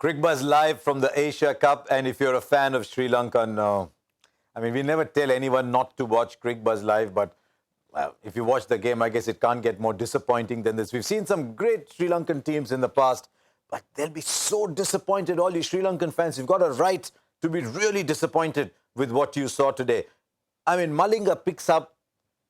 Cricbuzz live from the Asia Cup. And if you're a fan of Sri Lanka, no. I mean, we never tell anyone not to watch Cricbuzz live, but if you watch the game, I guess it can't get more disappointing than this. We've seen some great Sri Lankan teams in the past, but they'll be so disappointed, all you Sri Lankan fans. You've got a right to be really disappointed with what you saw today. I mean, Malinga picks up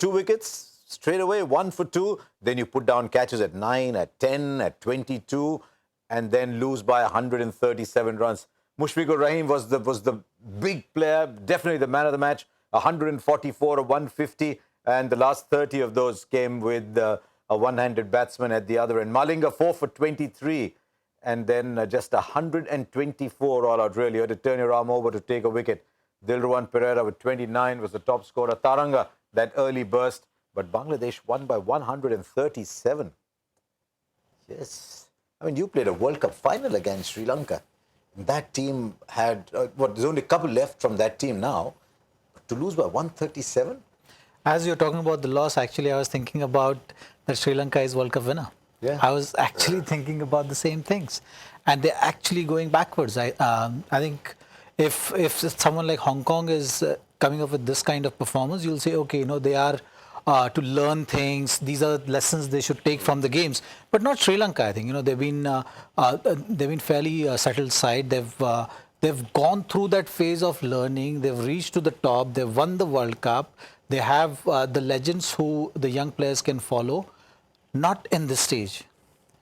2 wickets straight away, 1 for 2. Then you put down catches at 9, at 10, at 22, and then lose by 137 runs. Mushfiqur Rahim was the big player, definitely the man of the match. 144 or 150, and the last 30 of those came with a one-handed batsman at the other end. Malinga 4 for 23, and then just 124 all out. Really, you had to turn your arm over to take a wicket. Dilruwan Pereira with 29 was the top scorer. Taranga, that early burst, but Bangladesh won by 137. Yes. I mean, you played a World Cup final against Sri Lanka. That team had, there's only a couple left from that team now. To lose by 137? As you're talking about the loss, actually, I was thinking about that Sri Lanka is World Cup winner. Yeah. I was actually thinking about the same things. And they're actually going backwards. I think if someone like Hong Kong is coming up with this kind of performance, you'll say, okay, they are to learn things. These are lessons they should take from the games, but not Sri Lanka. I think they've been fairly settled side. They've gone through that phase of learning. They've reached to the top. They've won the World Cup. They have the legends who the young players can follow. Not in this stage.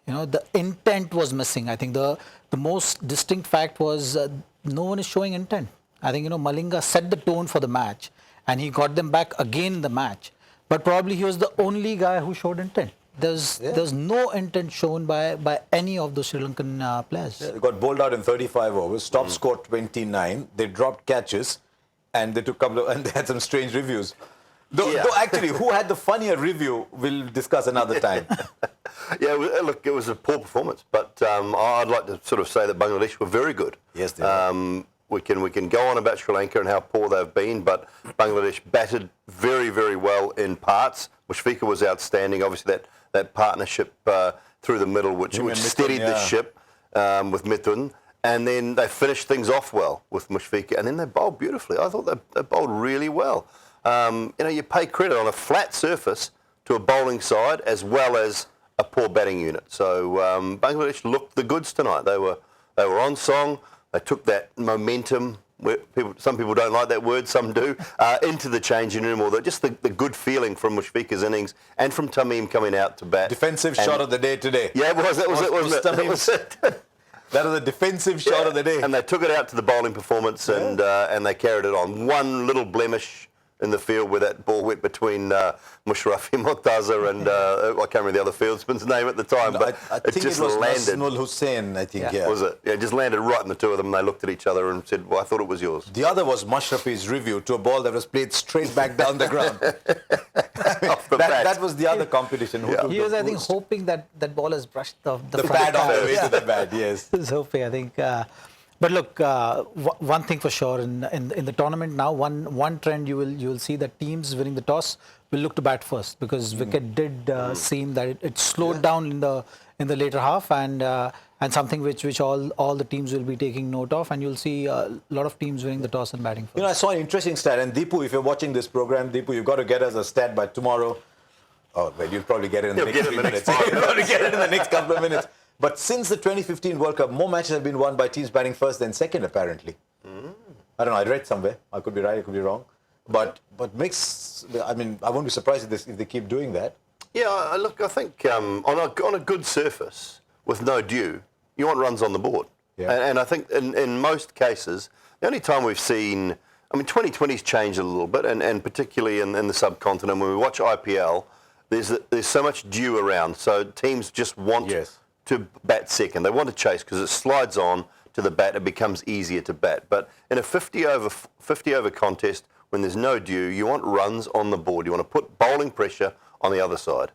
The intent was missing. I think the most distinct fact was no one is showing intent. I think Malinga set the tone for the match, and he got them back again in the match. But probably he was the only guy who showed intent. There's no intent shown by any of the Sri Lankan players. Yeah, they got bowled out in 35 overs, top score 29. They dropped catches, and they took and they had some strange reviews. Though actually, who had the funnier review, we'll discuss another time. Yeah, look, it was a poor performance, but I'd like to sort of say that Bangladesh were very good. Yes, they were. We can go on about Sri Lanka and how poor they've been, but Bangladesh batted very, very well in parts. Mushfiqur was outstanding. Obviously, that partnership through the middle, which steadied the ship with Mithun. And then they finished things off well with Mushfiqur, and then they bowled beautifully. I thought they bowled really well. You pay credit on a flat surface to a bowling side as well as a poor batting unit. So Bangladesh looked the goods tonight. They were on song. They took that momentum, some people don't like that word, some do, into the changing room, or just the good feeling from Mushfiqur's innings and from Tamim coming out to bat. Defensive shot of the day today. Yeah, it was it. That was it. That was a defensive shot of the day. And they took it out to the bowling performance, and they carried it on. One little blemish in the field where that ball went between Mushrafi Mortaza and I can't remember the other fieldsman's name at the time, but I it think just it was landed. Nasrul Hussain, I think, Was it? Yeah, it just landed right in the two of them. They looked at each other and said, well, I thought it was yours. The other was Mashrafi's review to a ball that was played straight back down the ground. That was the other competition. He was, I think, hoping that ball has brushed the pad off the way to the bat, yes. He was hoping, I think. But look, one thing for sure, in the tournament now, one trend you will see that teams winning the toss will look to bat first, because wicket did seem that it slowed down in the later half, and something which all the teams will be taking note of, and you'll see a lot of teams winning the toss and batting first. I saw an interesting stat, and Deepu, if you're watching this program, Deepu, you've got to get us a stat by tomorrow. Oh, well, you'll probably get it in the next 3 minutes. You'll probably get it in the next couple of minutes. But since the 2015 World Cup, more matches have been won by teams batting first than second, apparently. I don't know, I read somewhere. I could be right, I could be wrong. But I won't be surprised if they keep doing that. Yeah, look, I think on a good surface with no dew, you want runs on the board. Yeah. And I think in most cases, the only time we've seen, 2020's changed a little bit, and particularly in the subcontinent, when we watch IPL, there's so much dew around, so teams just want to bat second. They want to chase because it slides on to the bat. It becomes easier to bat. But in a 50 over contest, when there's no dew, you want runs on the board. You want to put bowling pressure on the other side.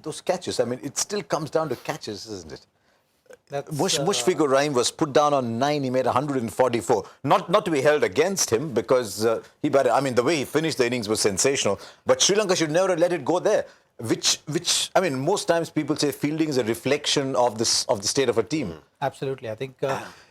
Those catches, it still comes down to catches, isn't it? Mushfiqur Rahim was put down on 9. He made 144. Not to be held against him, because he batted. The way he finished the innings was sensational. But Sri Lanka should never have let it go there. which I mean, most times people say fielding is a reflection of the state of a team. Absolutely. I think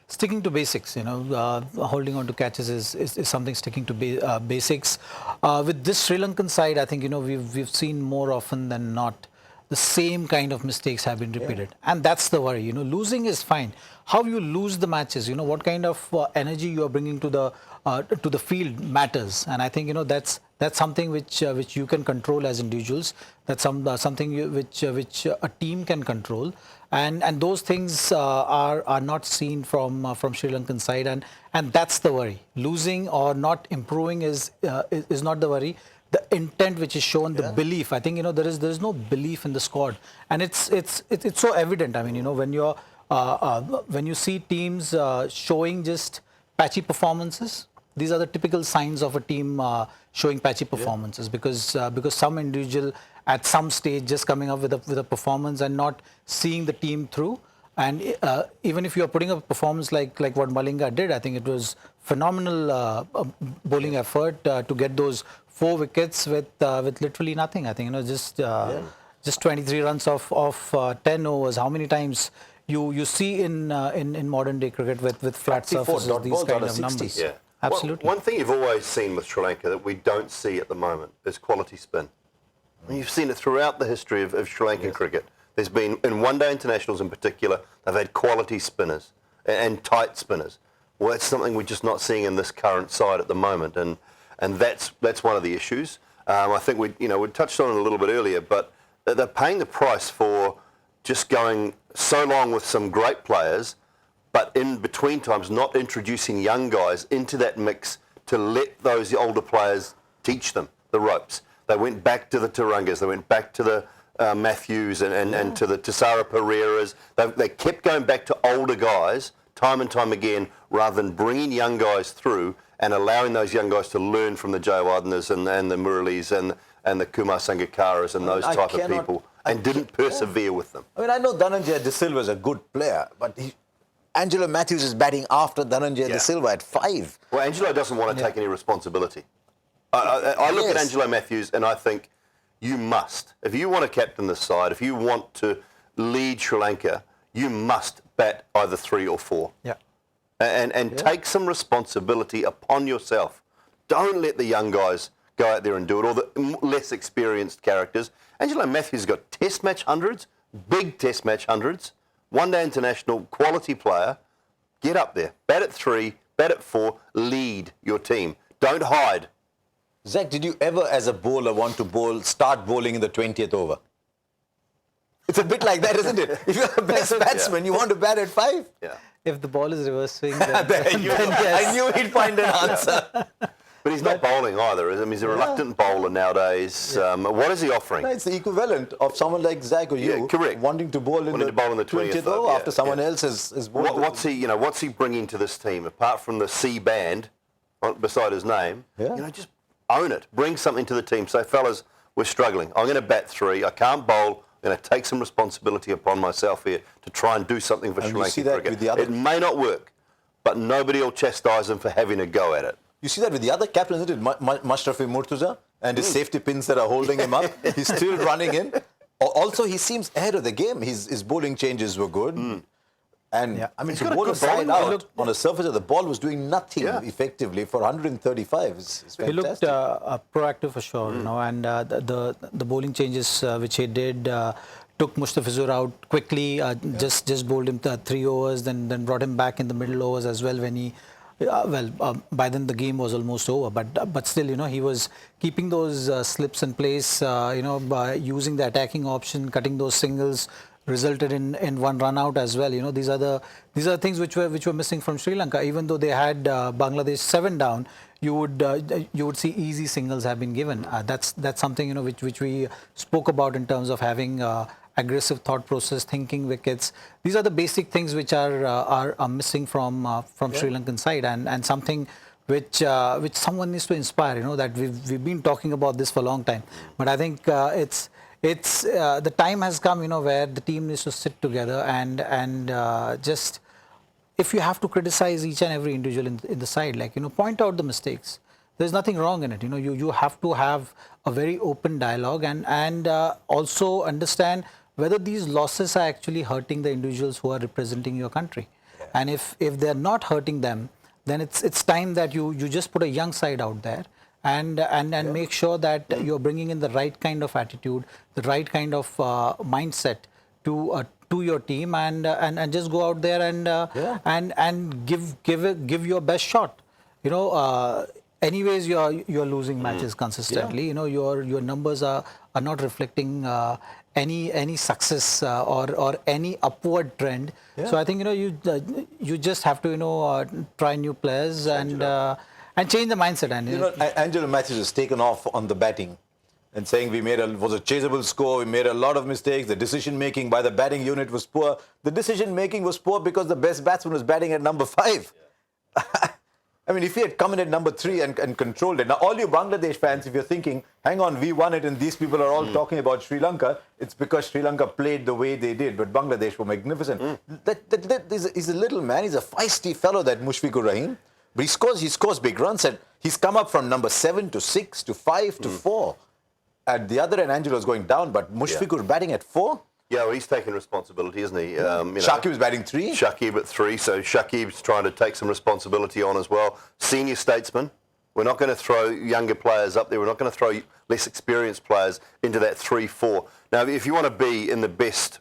sticking to basics, holding on to catches is something sticking to basics. With this Sri Lankan side, I think, we've seen more often than not the same kind of mistakes have been repeated. Yeah. And that's the worry. Losing is fine. How you lose the matches, what kind of energy you are bringing to the field matters. And I think, that's something which you can control as individuals. That's something which a team can control. And those things are not seen from Sri Lankan side. And that's the worry. Losing or not improving is not the worry. The intent which is shown, the belief. I think there is no belief in the squad, and it's so evident. I mean, when you see teams showing just patchy performances, these are the typical signs of a team showing patchy performances because some individual at some stage just coming up with a performance and not seeing the team through. And even if you are putting up a performance like what Malinga did, I think it was phenomenal bowling effort to get those 4 wickets with literally nothing. I think just 23 runs of 10 overs. How many times you see in modern day cricket with flat surfaces these kind of numbers? Yeah. Absolutely. One thing you've always seen with Sri Lanka that we don't see at the moment is quality spin. I mean, you've seen it throughout the history of Sri Lankan cricket. There's been, in one-day internationals in particular, they've had quality spinners and tight spinners. Well, that's something we're just not seeing in this current side at the moment, and that's one of the issues. I think we touched on it a little bit earlier, but they're paying the price for just going so long with some great players, but in between times not introducing young guys into that mix to let those older players teach them the ropes. They went back to the Tarangas, they went back to the Matthews and to the Tisara Pereiras. They kept going back to older guys time and time again rather than bringing young guys through and allowing those young guys to learn from the Jayawardens and the Muralis and the Kumar Sangakaras and those type of people and didn't persevere with them. I mean, I know Dhananjaya De Silva is a good player, but Angelo Matthews is batting after Dhananjaya De Silva at 5. Well, Angelo doesn't want to take any responsibility. I look at Angelo Matthews and I think you must. If you want to captain this side, if you want to lead Sri Lanka, you must bat either 3 or 4. Yeah. And take some responsibility upon yourself. Don't let the young guys go out there and do it, or the less experienced characters. Angelo Matthews has got test match hundreds, big test match hundreds, one-day international quality player. Get up there, bat at 3, bat at 4, lead your team. Don't hide. Zach, did you ever, as a bowler, want to start bowling in the 20th over? It's a bit like that, isn't it? If you're the best batsman, you want to bat at 5? Yeah. If the ball is reverse swing, I knew he'd find an answer. But he's not bowling either. I mean, he's a reluctant bowler nowadays. What is he offering? No, it's the equivalent of someone like Zach or you wanting to bowl in the 20th over after someone else has bowled. What's he bringing to this team apart from the C band beside his name? Just own it. Bring something to the team. Say, fellas, we're struggling. I'm going to bat 3. I can't bowl. I'm going to take some responsibility upon myself here to try and do something for Sri Lankan cricket. It may not work, but nobody will chastise him for having a go at it. You see that with the other captains, isn't it? Mashrafi Murtuza and his safety pins that are holding him up. He's still running in. Also, he seems ahead of the game. His bowling changes were good. And I mean, to bowl a side out on a surface of the ball was doing nothing effectively for 135. It's fantastic. He looked proactive for sure, and the bowling changes which he did took Mustafizur out quickly. Just bowled him 3 overs, then brought him back in the middle overs as well when he. By then the game was almost over, but still, he was keeping those slips in place. By using the attacking option, cutting those singles, resulted in 1 run out as well. These are things which were missing from Sri Lanka. Even though they had Bangladesh 7 down, you would see easy singles have been given. That's something which we spoke about in terms of having aggressive thought process, thinking wickets. These are the basic things which are missing from Sri Lankan side, and something which someone needs to inspire. That we've been talking about this for a long time, but I think it's the time has come, where the team needs to sit together and just, if you have to criticize each and every individual in the side, point out the mistakes. there's nothing wrong in it. You have to have a very open dialogue and also understand whether these losses are actually hurting the individuals who are representing your country. Yeah. And if they're not hurting them, then it's time that you just put a young side out there and make sure that you're bringing in the right kind of attitude, the right kind of mindset to your team and just go out there and give your best shot. Anyways, you're losing matches consistently. Your numbers are not reflecting any success or any upward trend. So I think you just have to try new players and change the mindset. And Angelo Matthews has taken off on the batting and saying was a chaseable score. We made a lot of mistakes. The decision making by the batting unit was poor. The decision making was poor because the best batsman was batting at number 5. I mean, if he had come in at number 3 and controlled it. Now, all you Bangladesh fans, if you're thinking, hang on, we won it and these people are all talking about Sri Lanka, it's because Sri Lanka played the way they did. But Bangladesh were magnificent. He's a little man. He's a feisty fellow, that Mushfiqur Rahim. But he scores big runs. And he's come up from number 7 to 6 to 5 to 4. At the other end, Angelo's going down. But Mushfiqur batting at 4? Yeah, well, he's taking responsibility, isn't he? Shakib was batting 3. Shakib at 3, so Shakib's trying to take some responsibility on as well. Senior statesman. We're not going to throw younger players up there. We're not going to throw less experienced players into that 3-4. Now, if you want to be in the best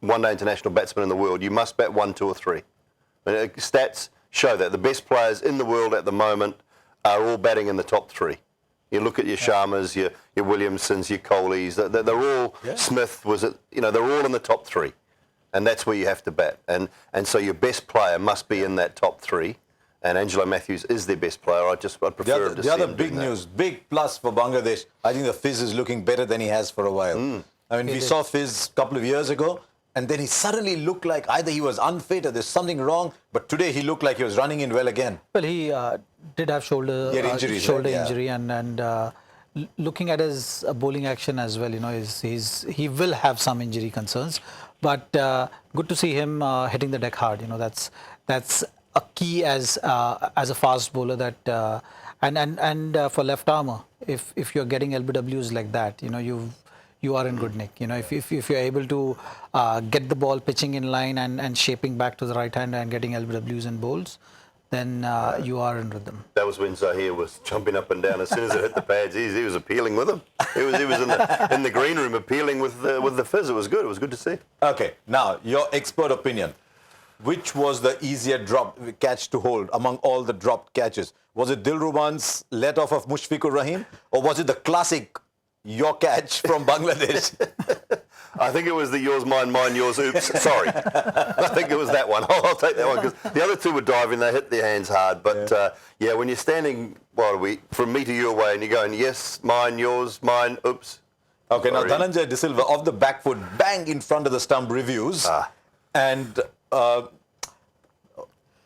one-day international batsman in the world, you must bat 1, 2 or 3. I mean, stats show that. The best players in the world at the moment are all batting in the top 3. You look at your Sharmas, your Williamsons, your Kohlis. They're all Smith they're all in the top 3, and that's where you have to bat. And so your best player must be in that top 3. And Angelo Matthews is their best player. I'd prefer him to see him. The other big news, big plus for Bangladesh. I think the Fizz is looking better than he has for a while. I mean, we saw Fizz a couple of years ago, and then he suddenly looked like either he was unfit or there's something wrong. But today he looked like he was running in well again. Well, he did have shoulder injury, and looking at his bowling action as well, he will have some injury concerns. But good to see him hitting the deck hard. That's a key as a fast bowler. That and for left armour, if you're getting LBWs like that, you are in good nick. If you're able to get the ball pitching in line and shaping back to the right hand and getting LBWs and bowls, then you are in rhythm. That was when Zaheer was jumping up and down. As soon as it hit the pads, he was appealing with them. He was in the green room appealing with the Fizz. It was good. It was good to see. Okay, now your expert opinion. Which was the easier catch to hold among all the dropped catches? Was it Dilruban's let off of Mushfiqur Rahim, or was it the classic your catch from Bangladesh? I think it was the yours, mine, yours, oops, sorry. I think it was that one. I'll take that one, because the other two were diving. They hit their hands hard. But, when you're standing, from me to you away, and you're going, yes, mine, yours, mine, oops. Okay, sorry. Now Dhananjay De Silva, off the back foot, bang in front of the stump, reviews. And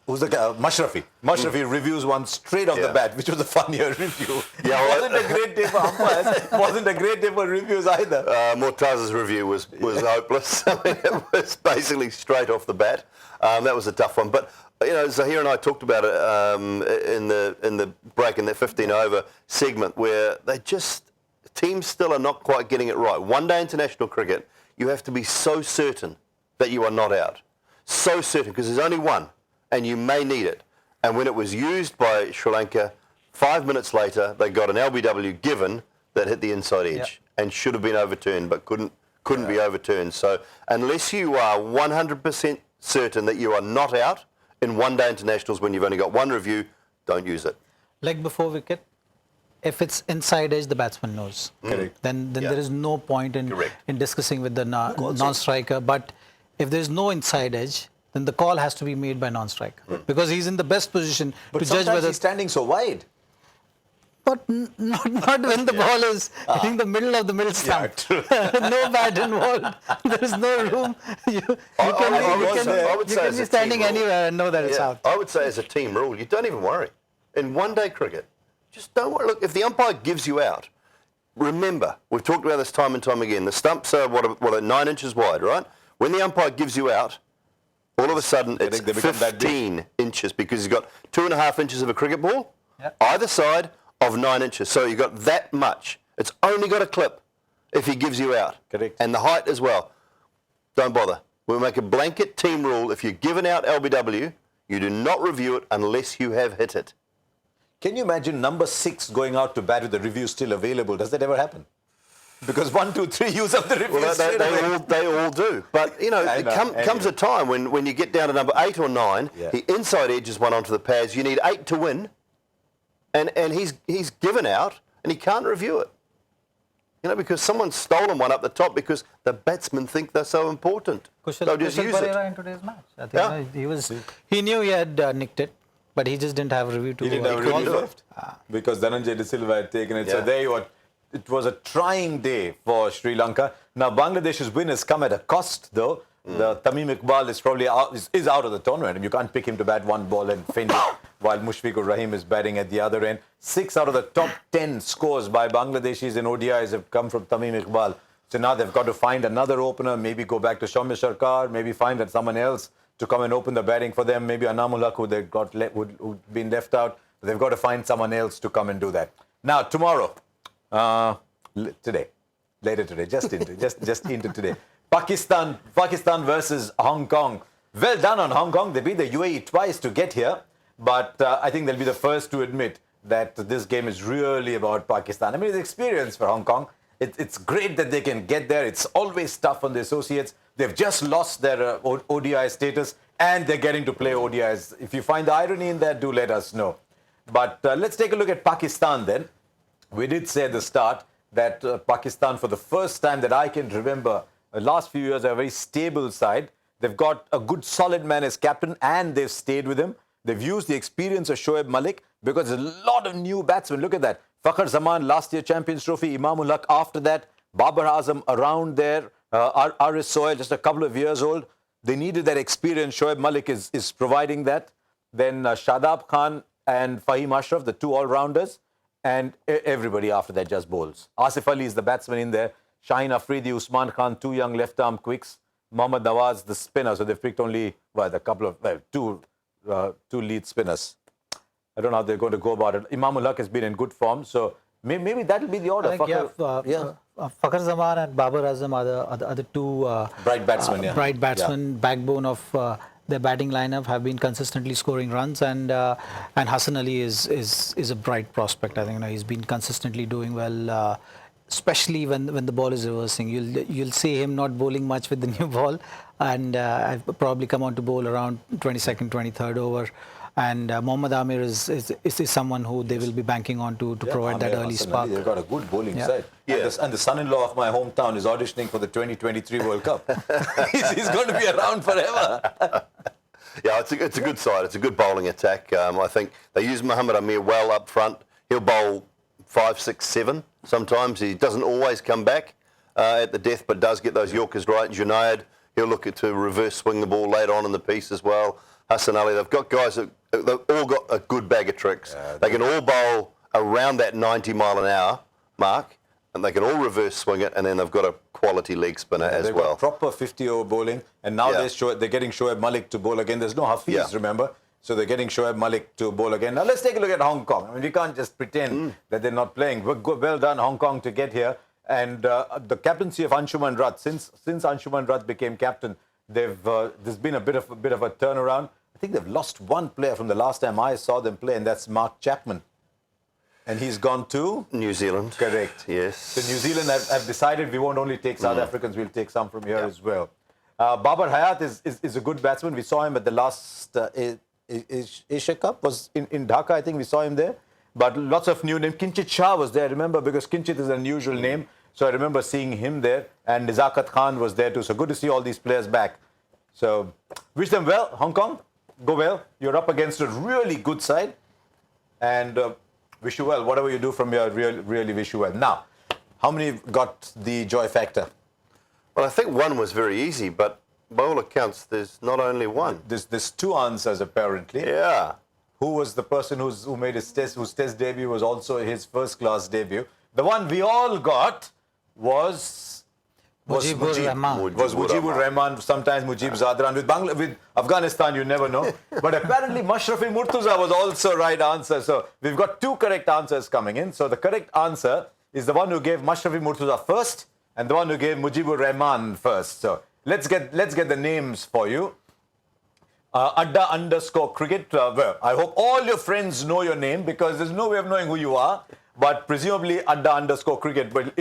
who's the guy? Mashrafi reviews one straight off the bat, which was a funnier review. Yeah, wasn't a great day for umpires. Wasn't a great day for reviews either. Mortaz's review was hopeless. I mean, it was basically straight off the bat. That was a tough one. But Zaheer and I talked about it in the break, in that 15-over segment, where teams still are not quite getting it right. One-day international cricket, you have to be so certain that you are not out. So certain, because there's only one, and you may need it. And when it was used by Sri Lanka, 5 minutes later, they got an LBW given that hit the inside edge and should have been overturned, but couldn't be overturned. So unless you are 100% certain that you are not out in one-day internationals when you've only got one review, don't use it. Leg before wicket, if it's inside edge, the batsman knows. Correct. Then there is no point in discussing with the non-striker. But if there's no inside edge, then the call has to be made by non-striker, because he's in the best position to judge whether he's standing so wide. But not when the ball is hitting the middle of the middle stump. No bat involved. There is no room. You can be standing anywhere and know that it's out. I would say as a team rule, you don't even worry. In one-day cricket, just don't worry. Look, if the umpire gives you out, remember, we've talked about this time and time again, the stumps are, 9 inches wide, right? When the umpire gives you out, all of a sudden it's 15 inches, because he's got 2.5 inches of a cricket ball, either side of 9 inches. So you've got that much. It's only got a clip if he gives you out. Correct. And the height as well. Don't bother. We'll make a blanket team rule. If you're given out LBW, you do not review it unless you have hit it. Can you imagine number 6 going out to bat with the review still available? Does that ever happen? Because 1, 2, 3 use up the review. Well, they all do. But, you know, comes a time when you get down to number 8 or 9, he inside edges one onto the pads. You need 8 to win. And he's given out and he can't review it. You know, because someone's stolen one up the top because the batsmen think they're so important. They'll just use it. In today's match. I think, he knew he had nicked it, but he just didn't have a review to. He didn't have a review left because Dhananjay De Silva had taken it. So there you are. It was a trying day for Sri Lanka. Now Bangladesh's win has come at a cost, though. The Tamim Iqbal is probably out of the tournament, and you can't pick him to bat one ball and finish while Mushfiqur Rahim is batting at the other end. 6 out of the top 10 scores by Bangladeshis in ODIs have come from Tamim Iqbal. So now they've got to find another opener, maybe go back to Shaumya Sarkar, maybe find someone else to come and open the batting for them, maybe Anamul Haq, who'd been left out. They've got to find someone else to come and do that. Now, tomorrow, later today, just into today. Pakistan versus Hong Kong. Well done on Hong Kong. They beat the UAE twice to get here. But I think they'll be the first to admit that this game is really about Pakistan. I mean, it's experience for Hong Kong. It's great that they can get there. It's always tough on the associates. They've just lost their ODI status and they're getting to play ODIs. If you find the irony in that, do let us know. But let's take a look at Pakistan then. We did say at the start that Pakistan, for the first time that I can remember, the last few years, are a very stable side. They've got a good solid man as captain and they've stayed with him. They've used the experience of Shoaib Malik because there's a lot of new batsmen. Look at that. Fakhar Zaman, last year Champions Trophy. Imamul Haq after that. Babar Azam around there. Aris Sohail, just a couple of years old. They needed that experience. Shoaib Malik is providing that. Then Shadab Khan and Fahim Ashraf, the 2 all-rounders. And everybody after that just bowls. Asif Ali is the batsman in there. Shaheen Afridi, Usman Khan, 2 young left-arm quicks. Mohammad Nawaz, the spinner. So they've picked only two lead spinners. I don't know how they're going to go about it. Imamul Haq has been in good form. So maybe that'll be the order. Fakhar Zaman and Babar Azam are the 2 bright batsmen. Bright batsmen, backbone of their batting lineup, have been consistently scoring runs, and Hassan Ali is a bright prospect. I think he's been consistently doing well. Especially when the ball is reversing, you'll see him not bowling much with the new ball, and I've probably come on to bowl around 22nd, 23rd over. And Mohammad Amir is someone who they will be banking on to provide that early spark. They've got a good bowling side. Yeah. And the son-in-law of my hometown is auditioning for the 2023 World Cup. he's going to be around forever. Yeah, it's a good side. It's a good bowling attack. I think they use Mohammad Amir well up front. He'll bowl 5, 6, 7. Sometimes he doesn't always come back at the death, but does get those Yorkers right. Junaid, he'll look to reverse swing the ball later on in the piece as well. Hassan Ali, they've got guys they've all got a good bag of tricks. They can all bowl around that 90 mile an hour mark, and they can all reverse swing it, and then they've got a quality leg spinner as they've well. Got proper 50-over bowling, and now they're getting Shoaib Malik to bowl again. There's no Hafiz, remember? So they're getting Shoaib Malik to bowl again. Now let's take a look at Hong Kong. I mean, we can't just pretend that they're not playing. Well done, Hong Kong, to get here. And the captaincy of Anshuman Rath, since Anshuman Rath became captain, there's been a bit of a turnaround. I think they've lost one player from the last time I saw them play, and that's Mark Chapman. And he's gone to? New Zealand. Correct. Yes. So New Zealand have decided we won't only take South Africans, we'll take some from here as well. Babar Hayat is a good batsman. We saw him at the last Asia Cup, was in Dhaka, I think we saw him there. But lots of new names. Kinchit Shah was there, remember, because Kinchit is an unusual name. So I remember seeing him there. And Nizakat Khan was there too. So good to see all these players back. So wish them well, Hong Kong. Go well. You're up against a really good side. And wish you well. Whatever you do from here, really wish you well. Now, how many got the joy factor? Well, I think one was very easy, but by all accounts, there's not only one. There's 2 answers, apparently. Yeah. Who was the person who made whose test debut was also his first-class debut? The one we all got was Mujibur Rahman. It was Mujibur Rahman, sometimes Mujib Zadran. With Afghanistan, you never know. But apparently, Mashrafi Murtuza was also right answer. So we've got 2 correct answers coming in. So the correct answer is the one who gave Mashrafi Murtuza first and the one who gave Mujibur Rahman first. So let's get the names for you. Adda_cricket. Well, I hope all your friends know your name because there's no way of knowing who you are. But presumably Adda_cricket. But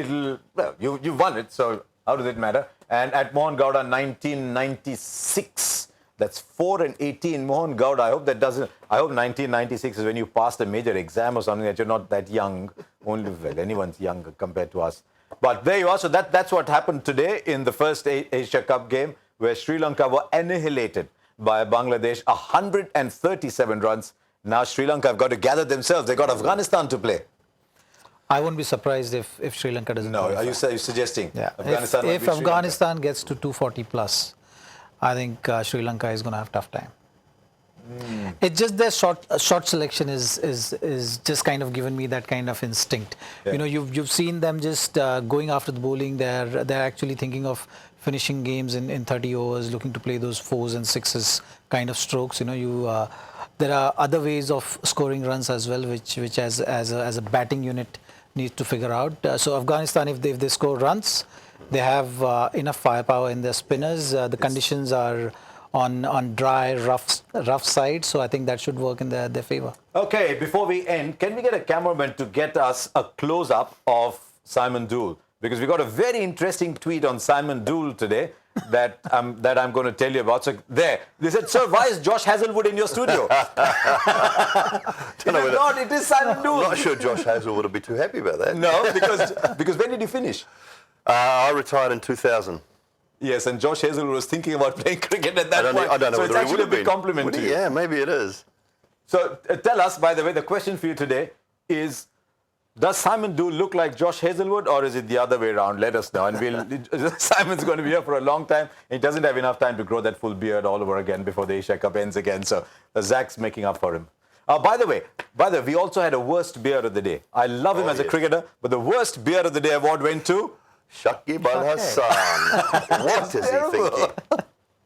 you won it. So how does it matter? And at Mohan Gowda 1996. That's 4 and 18. Mohan Gowda. I hope 1996 is when you passed a major exam or something that you're not that young. Only anyone's young compared to us. But there you are. So that's what happened today in the first Asia Cup game where Sri Lanka were annihilated by Bangladesh, 137 runs. Now Sri Lanka have got to gather themselves. They've got Afghanistan to play. I won't be surprised if Sri Lanka doesn't. No, qualify. Are you suggesting? Yeah. Afghanistan If Afghanistan gets to 240 plus, I think Sri Lanka is going to have a tough time. It's just their short selection is just kind of given me that kind of instinct. Yeah. You know, you've seen them just going after the bowling. They're actually thinking of finishing games in 30 overs, looking to play those 4s and 6s kind of strokes. You know, there are other ways of scoring runs as well, which as a batting unit needs to figure out. So Afghanistan, if they score runs, they have enough firepower in their spinners. The conditions are on dry, rough side, so I think that should work in their favor. Okay, before we end, can we get a cameraman to get us a close-up of Simon Doull? Because we got a very interesting tweet on Simon Doull today that I'm going to tell you about. So there, they said, "Sir, why is Josh Hazlewood in your studio?" It is Simon Doull. I'm not sure Josh Hazlewood would be too happy about that. No, because when did you finish? I retired in 2000. Yes, and Josh Hazlewood was thinking about playing cricket at that point. I don't know so whether it's actually a big been. compliment to you. Yeah, maybe it is. So tell us, by the way, the question for you today is, does Simon Doull look like Josh Hazlewood or is it the other way around? Let us know. And Simon's going to be here for a long time. He doesn't have enough time to grow that full beard all over again before the Asia Cup ends again. So Zach's making up for him. By the way, we also had a worst beard of the day. I love him as a cricketer, but the worst beard of the day award went to Shakib Al Hassan. What is he thinking?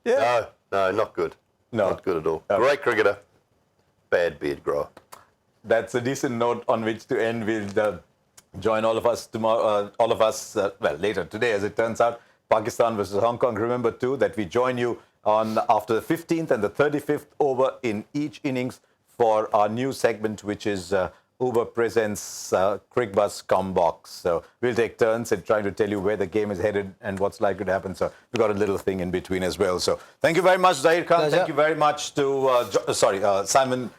Yeah. No, not good. No. Not good at all. Great cricketer, bad beard grower. That's a decent note on which to end. We'll join all of us tomorrow. Later today, as it turns out, Pakistan versus Hong Kong. Remember too that we join you after the 15th and the 35th over in each innings for our new segment, which is Uber presents Cricbuzz Combox. So we'll take turns in trying to tell you where the game is headed and what's likely to happen. So we've got a little thing in between as well. So thank you very much, Zaheer Khan. Pleasure. Thank you very much to Simon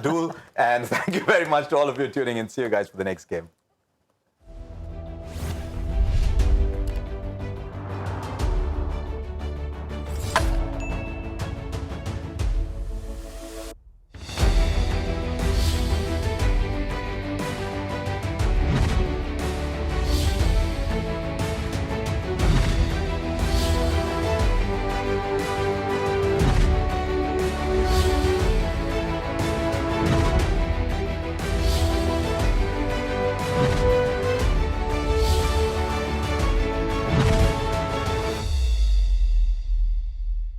Doull. And thank you very much to all of you tuning in. See you guys for the next game.